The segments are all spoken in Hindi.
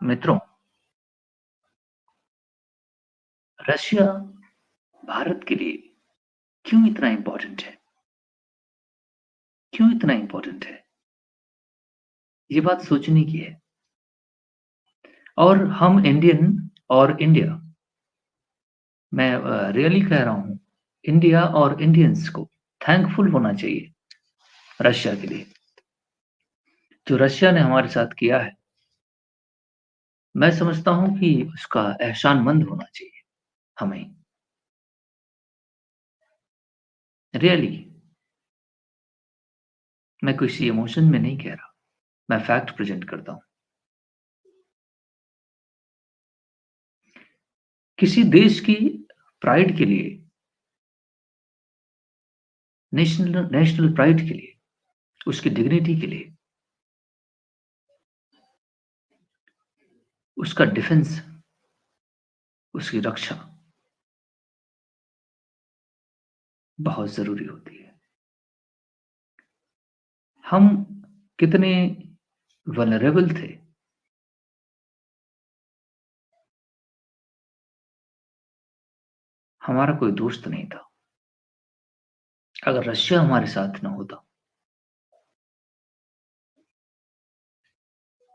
मित्रों, रशिया भारत के लिए क्यों इतना इम्पोर्टेंट है? क्यों इतना इम्पोर्टेंट है? ये बात सोचने की है। और हम इंडियन और इंडिया, मैं रियली कह रहा हूँ, इंडिया और इंडियंस को थैंकफुल होना चाहिए रशिया के लिए। जो रशिया ने हमारे साथ किया है, मैं समझता हूँ कि उसका एहसानमंद होना चाहिए हमें। रियली, मैं किसी इमोशन में नहीं कह रहा, मैं फैक्ट प्रेज़ेंट करता हूँ। किसी देश की प्राइड के लिए, नेशनल नेशनल प्राइड के लिए, उसकी डिग्निटी के लिए, उसका डिफेंस, उसकी रक्षा बहुत ज़रूरी होती है। हम कितने वल्नरेबल थे, हमारा कोई दोस्त नहीं था। अगर रशिया हमारे साथ ना होता,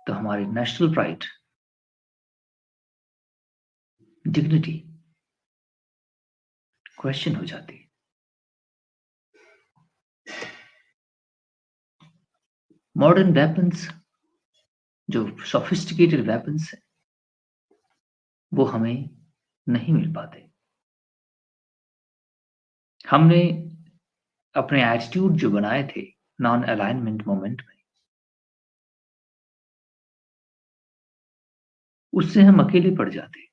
तो हमारी नेशनल प्राइड, डिग्निटी क्वेश्चन हो जाती। मॉडर्न वेपन्स, जो सोफिस्टिकेटेड वेपन्स हैं, वो हमें नहीं मिल पाते। हमने अपने एटीट्यूड जो बनाए थे नॉन अलाइनमेंट मोमेंट में, उससे हम अकेले पड़ जाते।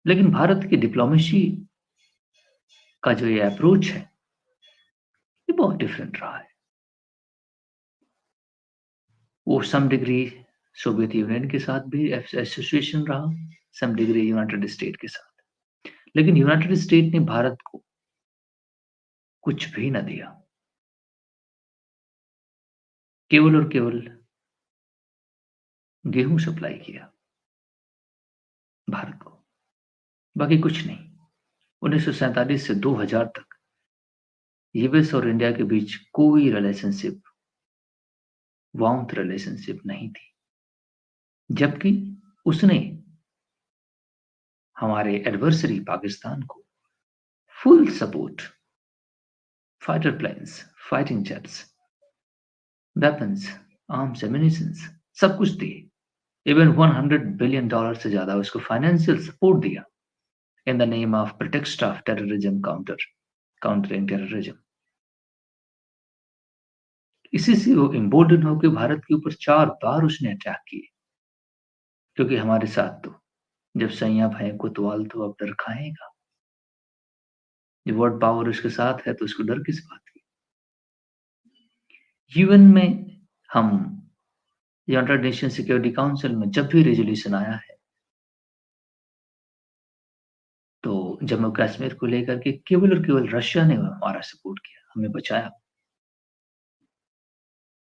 लेकिन भारत की डिप्लोमेसी का जो ये अप्रोच है, ये बहुत डिफरेंट रहा है। वो सम डिग्री सोवियत यूनियन के साथ भी एसोसिएशन रहा, सम डिग्री यूनाइटेड स्टेट के साथ। लेकिन यूनाइटेड स्टेट ने भारत को कुछ भी ना दिया, केवल और केवल गेहूं सप्लाई किया भारत को, बाकी कुछ नहीं। 1947 से 2000 तक यूएस और इंडिया के बीच कोई रिलेशनशिप, वार्मथ रिलेशनशिप नहीं थी। जबकि उसने हमारे एडवर्सरी पाकिस्तान को full support, fighter planes, fighting jets, weapons, arms, ammunitions सब कुछ दिए। इवन $100 बिलियन से ज़्यादा उसको फाइनेंशियल सपोर्ट दिया in the name of protection of terrorism, countering terrorism. इसी से वो इम्बोल्डन होकर भारत के ऊपर 4 बार उसने अटैक किए, क्योंकि हमारे साथ तो जब सैया भय कोतवाल तो अब डर खाएगा। जब वर्ल्ड पावर उसके साथ है तो उसको डर किस बात की? यूएन में हम, यूनाइटेड नेशन सिक्योरिटी काउंसिल में जब भी रेजोल्यूशन आया है, तो जम्मू कश्मीर को लेकर के केवल और केवल रशिया ने हमारा सपोर्ट किया, हमें बचाया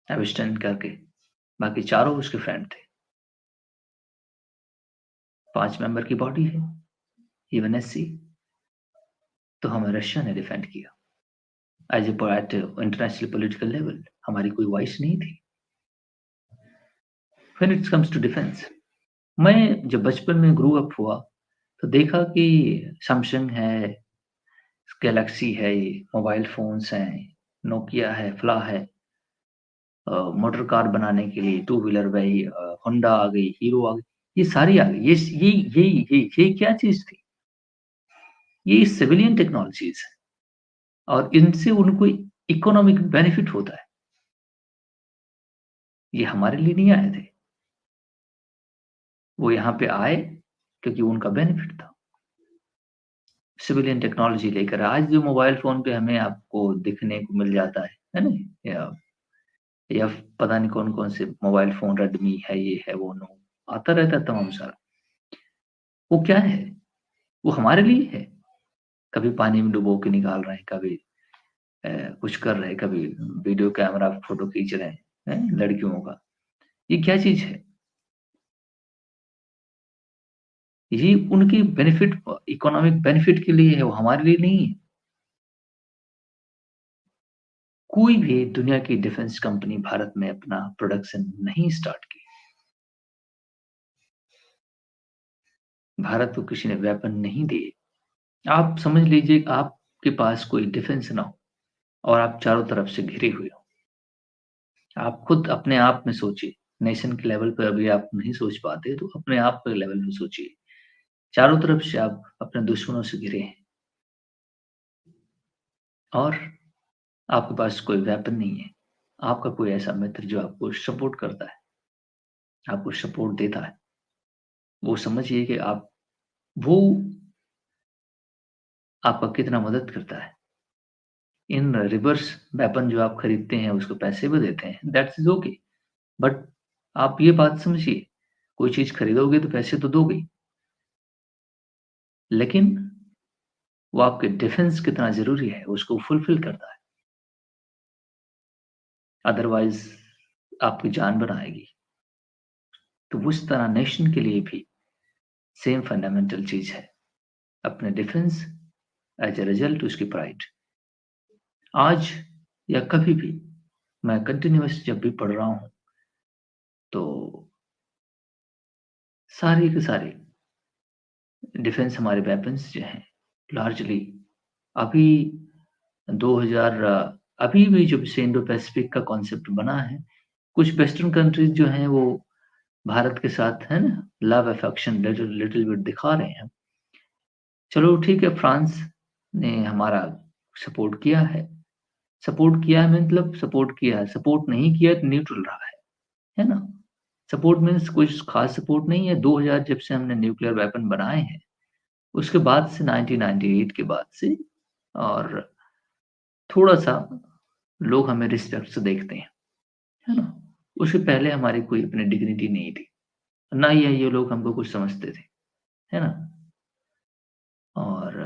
एब्स्टेंड करके। बाकी चारों उसके फ्रेंड थे। 5 मेंबर की बॉडी है यूएनएससी, तो हमें रशिया ने डिफेंड किया। As a at international political level हमारी कोई वॉइस नहीं थी when it comes to defence. मैं जब बचपन में ग्रो अप हुआ, तो देखा कि सैमसंग है, गैलेक्सी है, मोबाइल फ़ोन्स हैं, नोकिया है, फ्ला है, मोटर कार बनाने के लिए टू व्हीलर वही होंडा आ गई, हीरो आ गई, ये सारी आ गई। ये क्या चीज़ थी? ये सिविलियन टेक्नोलॉजीज़ हैं और इनसे उनको इकोनॉमिक बेनिफिट होता है। ये हमारे लिए नहीं आए थे। वो यहाँ पे आए क्योंकि उनका बेनिफिट था। सिविलियन टेक्नोलॉजी लेकर आज जो मोबाइल फ़ोन पे हमें आपको दिखने को मिल जाता है ना? या पता नहीं कौन-कौन से मोबाइल फ़ोन रेडमी है, ये है, वो नो आता रहता है तमाम सारा। वो क्या है? वो हमारे लिए है। कभी पानी में डुबो के निकाल रहे हैं, कभी अ, कुछ कर रहे हैं, कभी वीडियो कैमरा फ़ोटो खींच रहे हैं, हैं? लड़कियों का। ये क्या चीज़ है? ये उनकी बेनिफिट इकोनॉमिक बेनिफिट के लिए है, वो हमारे लिए नहीं है। कोई भी दुनिया की डिफेंस कंपनी भारत में अपना प्रोडक्शन नहीं स्टार्ट की। भारत को किसी ने वेपन नहीं दिए। आप समझ लीजिए आपके पास कोई डिफेंस ना हो और आप चारों तरफ से घिरे हुए हो। आप खुद अपने आप में सोचिए, नेशन के लेवल पे अभी आप नहीं सोच पाते तो अपने आप के लेवल में सोचिए। चारों तरफ से आप अपने दुश्मनों से घिरे हैं और आपके पास कोई वेपन नहीं है। आपका कोई ऐसा मित्र जो आपको सपोर्ट करता है, आपको सपोर्ट देता है। वो समझिए कि आप वो आपका कितना मदद करता है। इन रिवर्स वेपन जो आप खरीदते हैं उसको पैसे भी देते हैं, दैट्स इज़ ओके। बट आप ये बात समझिए, कोई चीज़ खरीदोगे तो पैसे तो दोगे ही, लेकिन वो आपके डिफेंस कितना ज़रूरी है उसको फुलफिल करता है। अदरवाइज़ आपकी जान बनाएगी। तो उस तरह नेशन के लिए भी सेम फंडामेंटल चीज़ है। अपने डिफेंस एज़ अ रिज़ल्ट उसकी प्राइड। आज या कभी भी मैं कंटिन्यूअस जब भी पढ़ रहा हूँ, तो सारे के सारे डिफेंस हमारे वेपन्स जो हैं, लार्जली अभी 2000 अभी भी जब से इंडो पैसिफिक का कॉन्सेप्ट बना है, कुछ वेस्टर्न कंट्रीज़ जो हैं वो भारत के साथ है ना love affection little little bit दिखा रहे हैं। चलो ठीक है, फ्रांस ने हमारा सपोर्ट किया है। सपोर्ट किया है मतलब सपोर्ट किया है, सपोर्ट नहीं किया तो न्यूट्रल रहा है ना? सपोर्ट मीन्स कुछ खास सपोर्ट नहीं है। 2000 जब से हमने न्यूक्लियर वेपन बनाए हैं, उसके बाद से 1998 के बाद से और थोड़ा-सा लोग हमें रिस्पेक्ट से देखते हैं, है ना? उससे पहले हमारी कोई अपनी डिग्निटी नहीं थी। ना ही ये लोग हमको कुछ समझते थे, है ना? और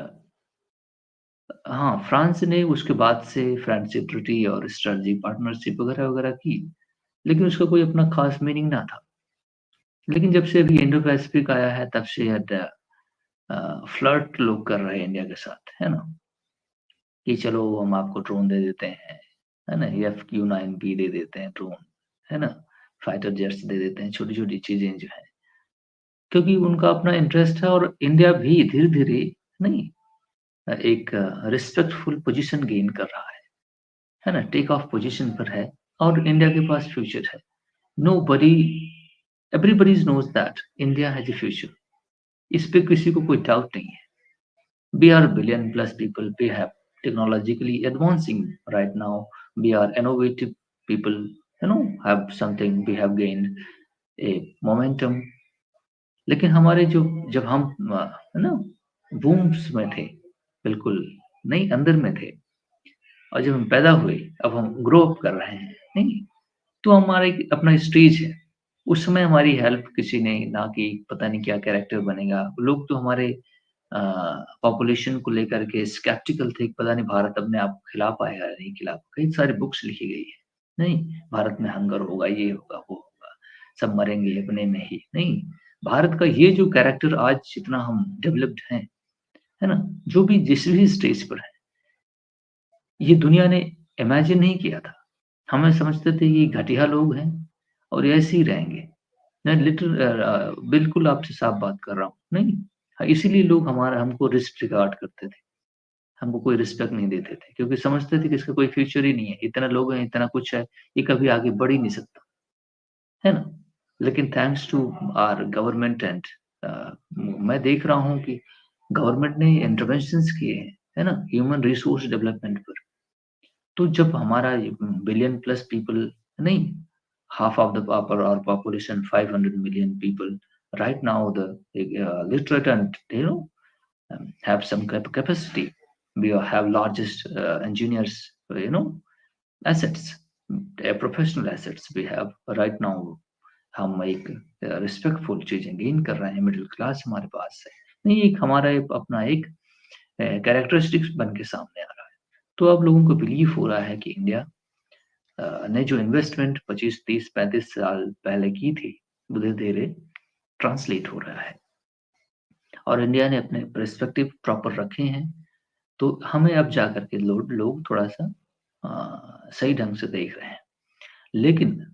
हाँ, फ्रांस ने उसके बाद से फ्रेंडशिप ट्रीटी और स्ट्रेटेजिक पार्टनरशिप वगैरह-वगैरह की, लेकिन उसका कोई अपना खास मीनिंग ना था। लेकिन जब से अभी इंडो पैसिफिक आया है तब से फ्लर्ट लोग कर रहे हैं इंडिया के साथ, है ना? कि चलो हम आपको ड्रोन दे देते हैं, है ना? FQ-9B दे देते हैं ड्रोन, है ना? फाइटर जेट्स दे देते हैं, छोटी-छोटी चीज़ें जो हैं, क्योंकि उनका अपना इंटरेस्ट है और इंडिया भी धीरे-धीरे नहीं एक रिस्पेक्टफुल पोज़ीशन गेन कर रहा है ना? टेक ऑफ पोज़ीशन पर है और इंडिया के पास फ्यूचर है। Nobody everybody knows that India has a future. इस पे किसी को कोई डाउट नहीं है। We are billion plus people. We have technologically advancing right now. We are innovative people. Have something. We have gained a momentum. लेकिन हमारे जो जब हम है ना वूम्स में थे, बिल्कुल नहीं अंदर में थे और जब हम पैदा हुए, अब हम ग्रो अप कर रहे हैं, नहीं? तो हमारा एक अपना स्टेज है। उस समय हमारी हेल्प किसी ने ना की, पता नहीं क्या कैरेक्टर बनेगा। लोग तो हमारे अ, पॉपुलेशन को लेकर के स्केप्टिकल थे कि पता नहीं भारत अपने आप को खिला पाएगा या नहीं खिला पाएगा। कई सारी बुक्स लिखी गई है, नहीं? भारत में हंगर होगा, ये होगा, वो होगा, सब मरेंगे अपने में ही, नहीं? भारत का ये जो कैरेक्टर आज जितना हम डेवलप्ड हैं, है ना? जो भी जिस भी स्टेज पर है, ये दुनिया ने इमेजिन नहीं किया था। हमें समझते थे ये घटिया लोग हैं और ये ऐसे ही रहेंगे। मैं बिल्कुल आपसे साफ बात कर रहा हूँ, नहीं? हाँ, इसीलिए लोग हमारा हमको डिसरिगार्ड करते थे। हमको कोई रिस्पेक्ट नहीं देते थे क्योंकि समझते थे कि इसका कोई फ्यूचर ही नहीं है। इतना लोग हैं, इतना कुछ है, ये कभी आगे बढ़ ही नहीं सकता, है ना? लेकिन thanks to our government and मैं देख रहा हूँ कि गवर्नमेंट ने इंटरवेंशंस किए हैं, है ना? ह्यूमन रिसोर्स डेवलपमेंट पर। तो जब हमारा बिलियन प्लस पीपल नहीं, half of the our population 500 million people right now the literate and have some capacity. We have largest engineers, assets, professional assets we have right now. हम एक रिस्पेक्टफुल चीजें गेन कर रहे हैं, मिडिल क्लास हमारे पास है, नहीं एक हमारा अपना एक कैरेक्टरिस्टिक्स बन के सामने आ रहा है। तो अब लोगों को बिलीव हो रहा है कि इंडिया ने जो इन्वेस्टमेंट 25, 30, 35 साल पहले की थी, धीरे-धीरे ट्रांसलेट हो रहा है। और इंडिया ने अपने पर्सपेक्टिव प्रॉपर रखे हैं, तो हमें अब जाकर के लोग थोड़ा-सा सही ढंग से देख रहे हैं। लेकिन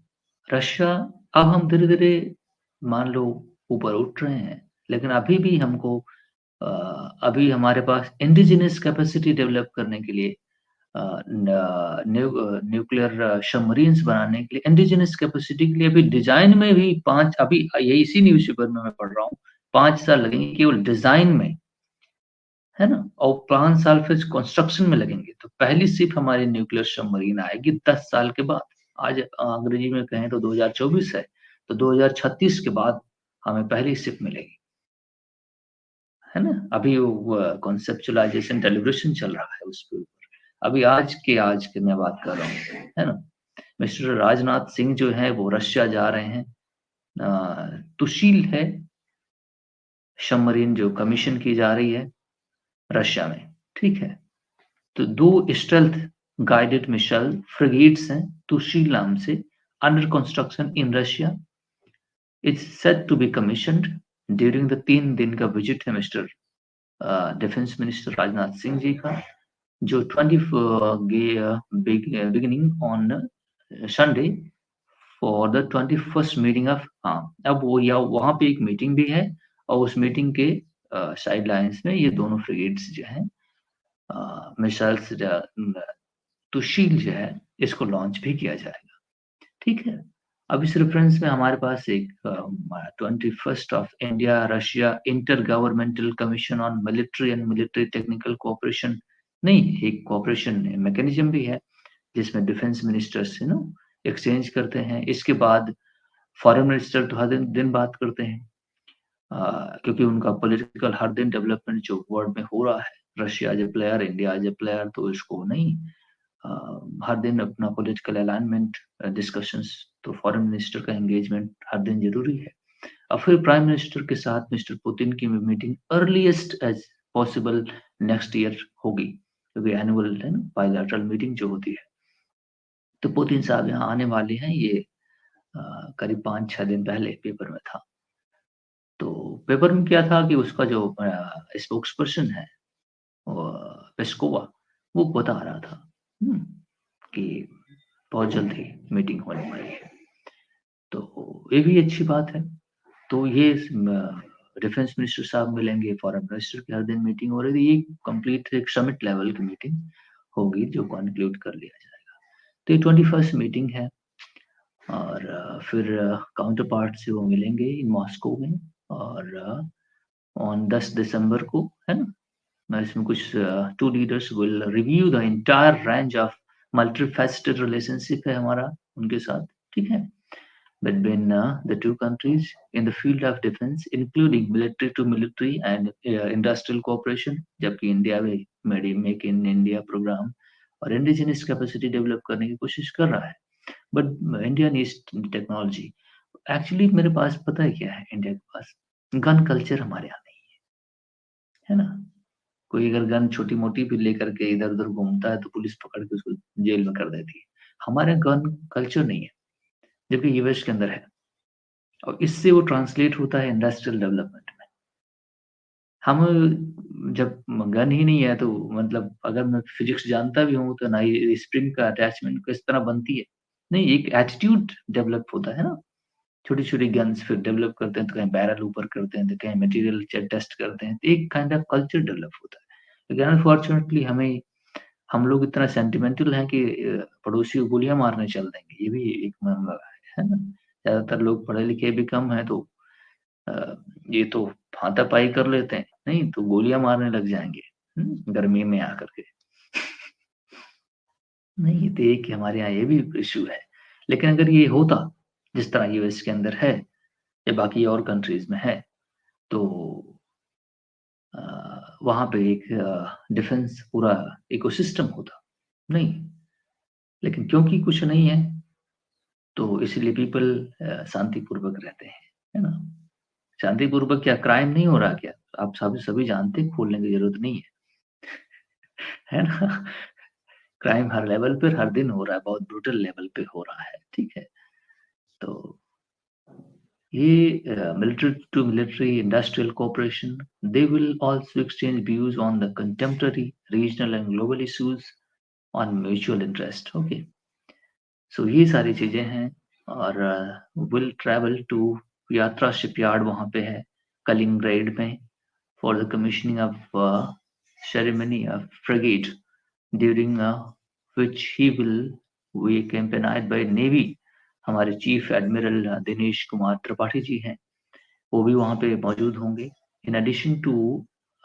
रशिया अब हम धीरे-धीरे मान लो ऊपर उठ रहे हैं, लेकिन अभी भी हमको अ, अभी हमारे पास इंडिजिनस कैपेसिटी डेवलप करने के लिए न्यूक्लियर सबमरीन्स बनाने के लिए इंडिजिनस कैपेसिटी के लिए अभी डिज़ाइन में भी 5 अभी ये इसी न्यूज़पेपर में मैं पढ़ रहा हूँ, 5 साल लगेंगे केवल डिज़ाइन में, है ना? और 5 साल फिर कंस्ट्रक्शन में लगेंगे। तो पहली शिप हमारी न्यूक्लियर सबमरीन आएगी 10 साल के बाद। आज अंग्रेजी में कहें तो 2024 है, तो 2036 के बाद हमें पहली शिप मिलेगी, है ना? अभी वो कॉन्सेप्चुअलाइज़ेशन डेलिब्रेशन चल रहा है उसके ऊपर। अभी आज के मैं बात कर रहा हूँ, है ना? मिस्टर राजनाथ सिंह जो हैं वो रशिया जा रहे हैं। तुशील है सबमरीन जो कमीशन की जा रही है रशिया में, ठीक है? तो 2 स्टेल्थ गाइडेड मिसाइल फ्रिगेट्स हैं तुशील नाम से under construction in Russia. It's set to be commissioned during the 3 दिन का विजिट है mister defence minister Rajnath Singh ji का, जो beginning on Sunday for the 21st meeting of अब वो या वहाँ पे एक मीटिंग भी है और उस मीटिंग के साइडलाइंस में ये दोनों फ्रिगेट्स जो हैं मिसाइल्स तुशील जो है इसको लॉन्च भी किया जाएगा, ठीक है? अब इस रेफरेंस में हमारे पास एक 21st of India Russia inter governmental commission on military and military technical cooperation नहीं, एक कोऑपरेशन मैकेनिज्म भी है, जिसमें डिफेंस मिनिस्टर्स से ना एक्सचेंज करते हैं। इसके बाद फॉरेन मिनिस्टर तो हर दिन बात करते हैं, क्योंकि उनका पॉलिटिकल हर दिन डेवलपमेंट जो वर्ल्ड में हो रहा है, Russia as a player, India as a player, तो इसको नहीं अ, हर दिन अपना पॉलिटिकल अलाइनमेंट डिस्कशंस, तो फॉरेन मिनिस्टर का एंगेजमेंट हर दिन ज़रूरी है। और फिर प्राइम मिनिस्टर के साथ मिस्टर पुतिन की meeting earliest as possible next year होगी, क्योंकि एनुअल है ना बायलैटरल मीटिंग जो होती है। तो पुतिन साहब यहाँ आने वाले हैं, ये करीब 5-6 दिन पहले पेपर में था। तो पेपर में क्या था कि उसका जो स्पोक्स पर्सन है पेस्कोवा, वो बता रहा था कि बहुत जल्द ही मीटिंग होने वाली है। तो ये भी अच्छी बात है। तो ये डिफेंस मिनिस्टर साहब मिलेंगे, फॉरेन मिनिस्टर की हर दिन मीटिंग हो रही थी। ये कंप्लीट एक समिट लेवल की मीटिंग होगी जो कॉन्क्लूड कर लिया जाएगा। तो ये 21st मीटिंग है और फिर काउंटर पार्ट से वो मिलेंगे इन मॉस्को में और ऑन 10 दिसंबर को, है ना? इसमें कुछ 2 leaders will review the entire range of multifaceted relationship है हमारा उनके साथ, ठीक है? Between the two countries in the field of defense, including military to military and industrial cooperation, जबकि इंडिया में मेक इन इंडिया प्रोग्राम और इंडिजिनस कैपेसिटी डेवलप करने की कोशिश कर रहा है। But India needs technology. Actually मेरे पास पता है क्या है इंडिया के पास? गन कल्चर हमारे यहाँ नहीं है ना? कोई अगर गन छोटी-मोटी भी लेकर के इधर-उधर घूमता है तो पुलिस पकड़ के उसको जेल में कर देती है। हमारे यहाँ गन कल्चर नहीं है, जबकि यूएस के अंदर है और इससे वो ट्रांसलेट होता है इंडस्ट्रियल डेवलपमेंट में। हम जब गन ही नहीं है तो मतलब अगर मैं फिजिक्स जानता भी हूँ तो ना ही स्प्रिंग का अटैचमेंट किस तरह बनती है। नहीं, एक एटीट्यूड डेवलप होता है ना? छोटी-छोटी गन्स फिर डेवलप करते हैं तो कहीं बैरल ऊपर करते हैं, तो कहीं मटीरियल च टेस्ट करते हैं। तो एक काइंड ऑफ कल्चर डेवलप होता है। लेकिन अनफॉर्चुनेटली हम लोग इतना सेंटिमेंटल हैं कि पड़ोसी को गोलियाँ मारने चल देंगे। ये भी एक मामला है ना? ज़्यादातर लोग पढ़े लिखे भी कम हैं तो अ, ये तो हाथापाई कर लेते हैं, नहीं तो गोलियाँ मारने लग जाएँगे, गर्मी में आकर के। नहीं, तो एक हमारे यहाँ ये भी इश्यू है। लेकिन अगर ये होता, जिस तरह यूएस के अंदर है या बाकी और कंट्रीज़ में है, तो वहाँ पे एक डिफेंस पूरा इकोसिस्टम होता। नहीं, लेकिन क्योंकि कुछ नहीं है, तो इसलिए पीपल शांतिपूर्वक रहते हैं, है ना? शांतिपूर्वक क्या क्राइम नहीं हो रहा क्या? आप सभी सभी जानते हैं, खोलने की ज़रूरत नहीं है ना? क्राइम हर लेवल पे हर दिन हो रहा है, बहुत ब्रूटल लेवल पे हो रहा है, ठीक है? तो ये military to military industrial cooperation, they will also exchange views on the contemporary, regional and global issues on mutual interest. Okay, so ये सारी चीजें हैं और will travel to यात्रा शिपयार्ड वहाँ पे है कलिंगग्रेड में for the commissioning of ceremony of frigate during which he will be accompanied by Navy. हमारे चीफ एडमिरल दिनेश कुमार त्रिपाठी जी हैं, वो भी वहाँ पे मौजूद होंगे। In addition to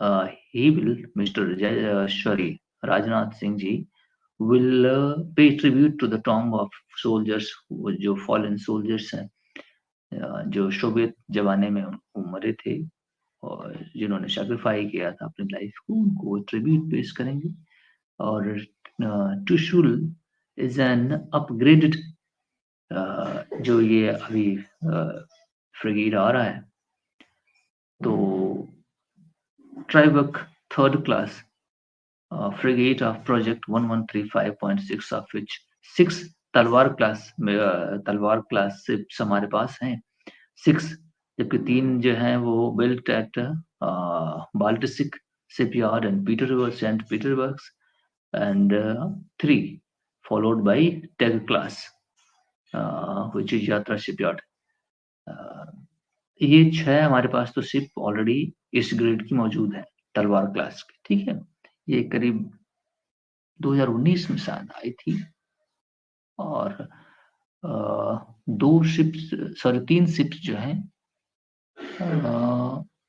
he will mister sorry Rajnath Singh ji will pay tribute to the tomb of soldiers जो fallen soldiers हैं, जो सोवियत जमाने में वो मरे थे और जिन्होंने सैक्रिफाई किया था अपनी लाइफ को, उनको ट्रिब्यूट पेश करेंगे। और टुशुल इज एन अपग्रेडेड जो ये अभी फ्रिगेट आ रहा है, तो ट्राइबक third class frigate of project 1135.6 of which 6 तलवार क्लास शिप्स हमारे पास हैं 6, जबकि 3 जो हैं वो built at Baltic shipyard and Petersburg, St. Petersburg, and 3 followed by Teg class which is यात्रा shipyard. ये 6 हमारे पास तो शिप ऑलरेडी इस ग्रेड की मौजूद है तलवार क्लास की, ठीक है। ये करीब 2019 में शायद आई थी और 2 शिप्स सॉरी 3 शिप्स जो हैं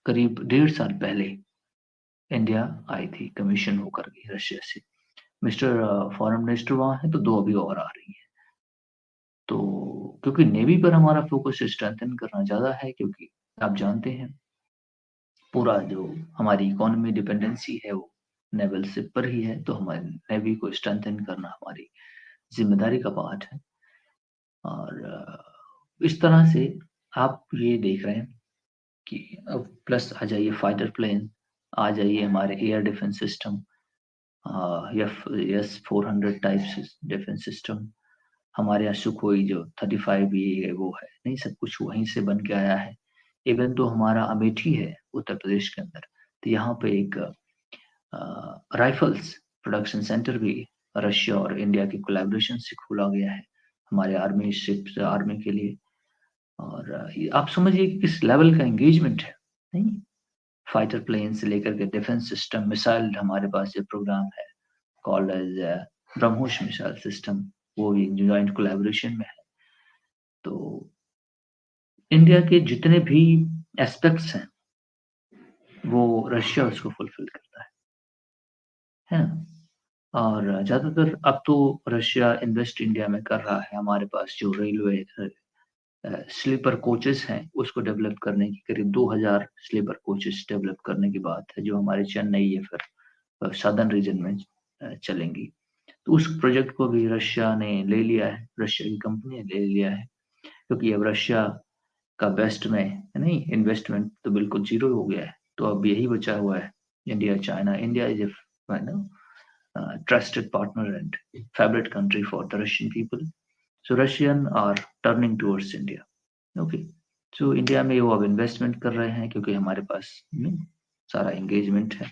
करीब 1.5 साल पहले इंडिया आई थी कमीशन होकर के रशिया से। मिस्टर फॉरेन मिनिस्टर वहाँ हैं तो 2 अभी और आ रही हैं। तो क्योंकि नेवी पर हमारा फोकस स्ट्रेंथन करना ज़्यादा है, क्योंकि आप जानते हैं पूरा जो हमारी इकोनॉमी डिपेंडेंसी है वो नेवल शिप पर ही है, तो हमारी नेवी को स्ट्रेंथन करना हमारी जिम्मेदारी का पार्ट है। और इस तरह से आप ये देख रहे हैं कि अब प्लस आ जाइए फाइटर प्लेन, आ जाइए हमारे air defence system, S-400 type defence system, हमारे यहाँ सुखोई जो 35 ये वो है, नहीं सब कुछ वहीं से बन के आया है। इवन तो हमारा अमेठी है उत्तर प्रदेश के अंदर, तो यहाँ पे एक राइफल्स प्रोडक्शन सेंटर भी रशिया और इंडिया की कोलैबोरेशन से खोला गया है हमारे आर्मी शिप्स आर्मी के लिए। और आप समझिए कि किस लेवल का एंगेजमेंट है, नहीं? फाइटर प्लेन से लेकर के डिफेंस सिस्टम, मिसाइल हमारे पास जो प्रोग्राम है called as BrahMos missile system, वो भी जॉइंट कोलैबोरेशन में है। तो इंडिया के जितने भी एस्पेक्ट्स हैं वो रशिया उसको फुलफिल करता है ना? और ज़्यादातर अब तो रशिया इन्वेस्ट इंडिया में कर रहा है। हमारे पास जो रेलवे स्लीपर कोचेस हैं उसको डेवलप करने की करीब 2000 स्लीपर कोचेस डेवलप करने की बात है, जो हमारे चेन्नई या फिर सदर्न रीजन में चलेंगी। तो उस प्रोजेक्ट को भी रशिया ने ले लिया है, रशिया की कंपनी ने ले लिया है, क्योंकि अब रशिया का वेस्ट में नहीं इन्वेस्टमेंट तो बिल्कुल जीरो हो गया है, तो अब यही बचा हुआ है India China. India is trusted partner and favorite country for the Russian people. So Russian are turning towards India. Okay. So India में वो अब इन्वेस्टमेंट कर रहे हैं क्योंकि हमारे पास सारा एंगेजमेंट है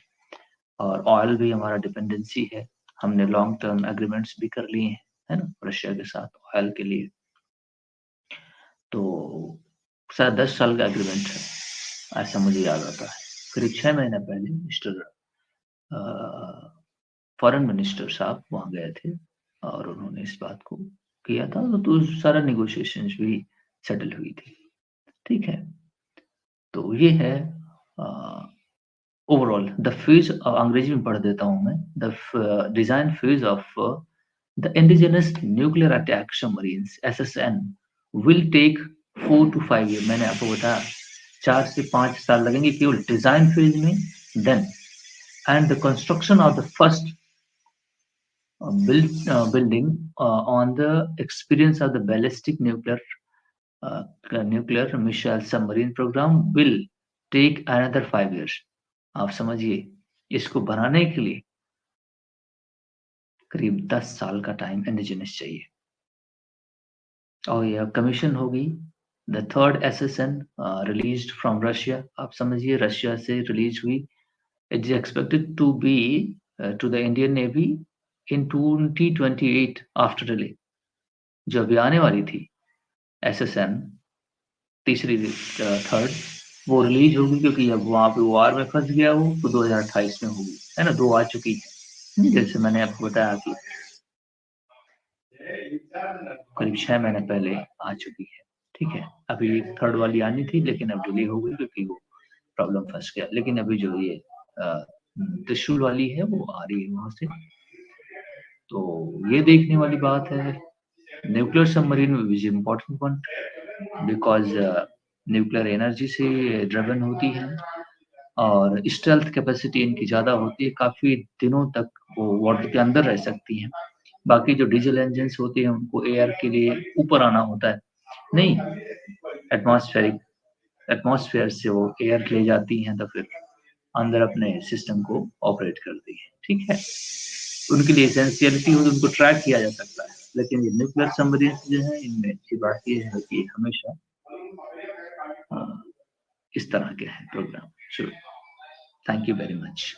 और ऑयल भी हमारा डिपेंडेंसी है। हमने लॉन्ग टर्म एग्रीमेंट्स भी कर लिए हैं, है ना, रशिया के साथ ऑयल के लिए। तो शायद 10 साल का एग्रीमेंट है, ऐसा मुझे याद आता है। करीब 6 महीने पहले मिस्टर फॉरेन मिनिस्टर साहब वहाँ गए थे और उन्होंने इस बात को किया था, तो सारा नेगोशिएशंस भी सेटल हुई थी, ठीक है। तो ये है ओवरऑल द फेज, अंग्रेजी में पढ़ देता हूँ मैं। The design phase of the indigenous nuclear attack submarines SSN will take 4 to 5 years। मैंने आपको बताया 4 से 5 साल लगेंगे केवल डिजाइन फेज में। Then and the construction of the first building on the experience of the ballistic nuclear missile submarine program will take another 5 years। आप समझिए इसको बनाने के लिए करीब 10 साल का टाइम इंडिजिनस चाहिए और यह कमीशन होगी the third SSN released from Russia, आप समझिए रशिया से रिलीज हुई। It is expected to be to the Indian Navy in 2028 after delay. जो अभी आने वाली थी एसएसएन तीसरी थर्ड, वो रिलीज होगी क्योंकि अब वहां पे वार में फंस गया वो, तो 2028 में होगी, है ना। दो आ चुकी है, जैसे मैंने आपको बताया कि करीब 6 महीने पहले आ चुकी है। ठीक है, अभी थर्ड वाली आनी थी लेकिन अब डिले हो गई क्योंकि वो प्रॉब्लम फंस गया। लेकिन अभी जो ये त्रिशूल वाली है वो आ रही है वहां से। तो ये देखने वाली बात है। Nuclear submarine is important one because nuclear energy से ड्रिवन होती है और स्टेल्थ कैपेसिटी इनकी ज़्यादा होती है, काफ़ी दिनों तक वो वाटर के अंदर रह सकती हैं। बाकी जो डीजल इंजन होते हैं उनको एयर के लिए ऊपर आना होता है, नहीं, एटमॉस्फेरिक एटमॉस्फेयर से वो एयर ले जाती हैं तो फिर अंदर अपने सिस्टम को ऑपरेट करती है। ठीक है, उनके लिए एसेंशियलिटी हो तो उनको ट्रैक किया जा सकता है। लेकिन ये न्यूक्लियर सबमरीन जो है इनमें अच्छी बात ये है कि हमेशा अ, इस तरह के हैं programme. So thank you very much.